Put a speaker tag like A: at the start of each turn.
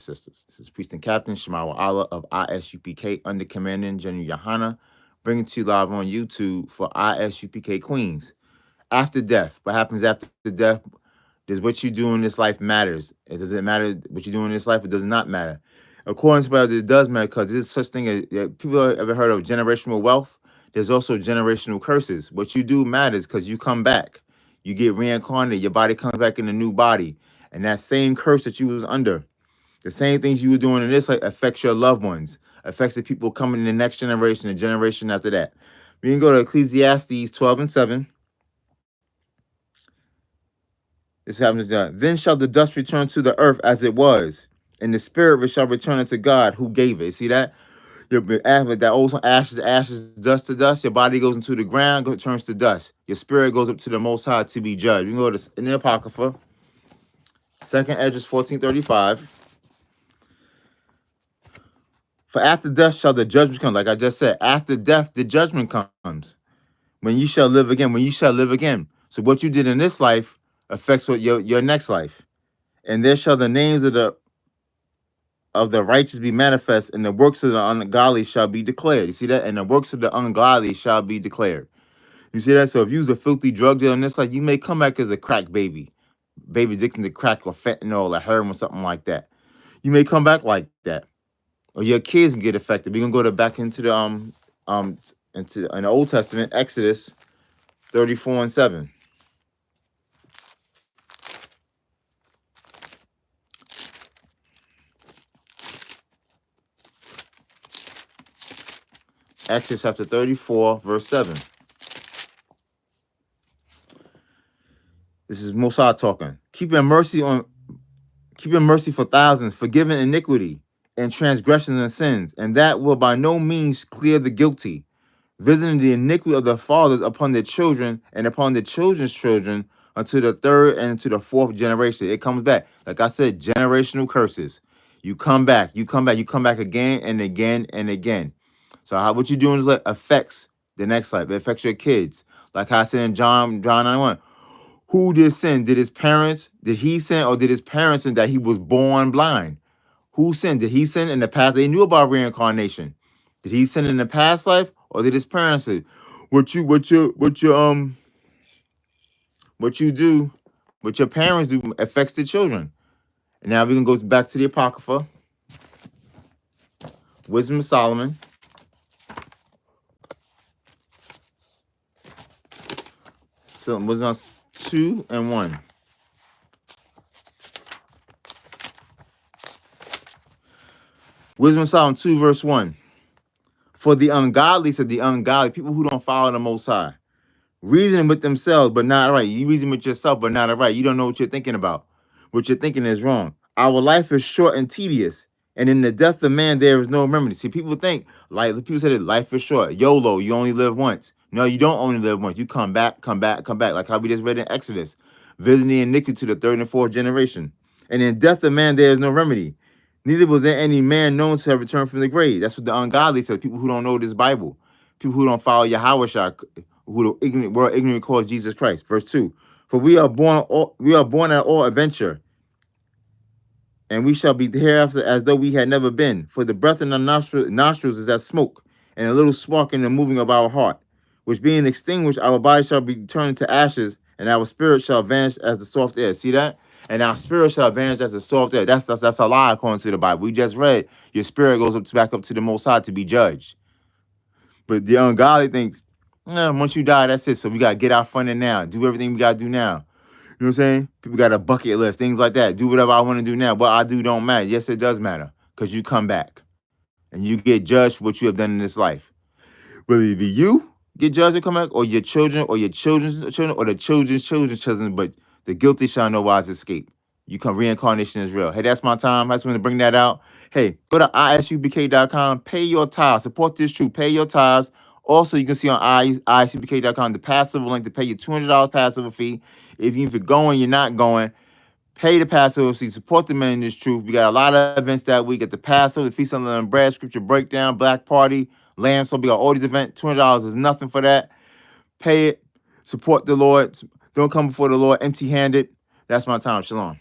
A: sisters. This is Priest and Captain Shemawa Allah of ISUPK under Commanding General Yohana, bringing to you live on YouTube for ISUPK Queens. After death, what happens after death? Does what you do in this life matters? Does it matter what you do in this life? It does not matter. According to Bible, it does matter because there's such thing as people have ever heard of generational wealth. There's also generational curses. What you do matters because you come back. You get reincarnated. Your body comes back in a new body. And that same curse that you was under, the same things you were doing in this life affects your loved ones, affects the people coming in the next generation, the generation after that. We can go to Ecclesiastes 12 and 7. This happens. Then shall the dust return to the earth as it was, and the spirit shall return unto God who gave it. See that? That old song, ashes, dust to dust. Your body goes into the ground, turns to dust. Your spirit goes up to the Most High to be judged. We can go to in the Apocrypha, 2nd Esdras 14:35. For after death shall the judgment come. Like I just said, after death the judgment comes. When you shall live again. When you shall live again. So what you did in this life affects what your next life. And there shall the names of the righteous be manifest, and the works of the ungodly shall be declared. You see that? And the works of the ungodly shall be declared. You see that? So if you was a filthy drug dealer in this life, you may come back as a crack baby addicted to crack or fentanyl or heroin or something like that. You may come back like that, or your kids can get affected. We're gonna go back into the into in the Old Testament, Exodus 34 and 7. Exodus chapter 34, verse 7. This is Mosai talking. Keeping mercy for thousands, forgiving iniquity and transgressions and sins, and that will by no means clear the guilty, visiting the iniquity of the fathers upon their children and upon their children's children unto the third and to the fourth generation. It comes back. Like I said, generational curses. You come back again and again and again. So what you doing is like affects the next life. It affects your kids. Like I said in John 9:1. Who did sin? Did his parents? Did he sin, or did his parents sin that he was born blind? Who sinned? Did he sin in the past? They knew about reincarnation. Did he sin in the past life, or did his parents sin? What you do, what your parents do affects the children. And now we can go back to the Apocrypha, Wisdom of Solomon. So Wisdom 2 and 1. Wisdom of Solomon 2 verse 1. For the ungodly, said the ungodly, people who don't follow the Most High, reasoning with themselves, but not right. You reason with yourself, but not right. You don't know what you're thinking about. What you're thinking is wrong. Our life is short and tedious, and in the death of man there is no remedy. See, people think, like people say that life is short. YOLO, you only live once. No, you don't only live once. You come back. Like how we just read in Exodus, visiting iniquity to the third and fourth generation. And in death of man there is no remedy. Neither was there any man known to have returned from the grave. That's what the ungodly said. People who don't know this Bible, people who don't follow Yahweh Shah, who the ignorant world ignorant calls Jesus Christ. Verse 2. For we are born at all adventure, and we shall be hereafter as though we had never been. For the breath in our nostrils is as smoke, and a little spark in the moving of our heart, which being extinguished, our body shall be turned to ashes, and our spirit shall vanish as the soft air. See that? And our spirit shall vanish as the soft air. That's a lie according to the Bible. We just read your spirit goes back up to the Most High to be judged. But the ungodly thinks, once you die, that's it. So we got to get our funding now. Do everything we got to do now. You know what I'm saying? People got a bucket list, things like that. Do whatever I want to do now. What I do don't matter. Yes, it does matter because you come back and you get judged for what you have done in this life. Whether it be you get judged and come back, or your children, or your children's children, or the children's children, but the guilty shall no wise escape. You come, reincarnation is real. Hey, that's my time. I just want to bring that out. Hey, go to isubk.com, pay your tithes, support this truth, pay your tithes. Also, you can see on isubk.com the passive link to pay your $200 passive fee. If you're going, you're not going, pay the Passover fee, support the man in this truth. We got a lot of events that week at the Passover, the Feast of Unleavened Bread, Scripture Breakdown, Black Party, Lamb. So we got all these events. $200 is nothing for that. Pay it. Support the Lord. Don't come before the Lord empty-handed. That's my time. Shalom.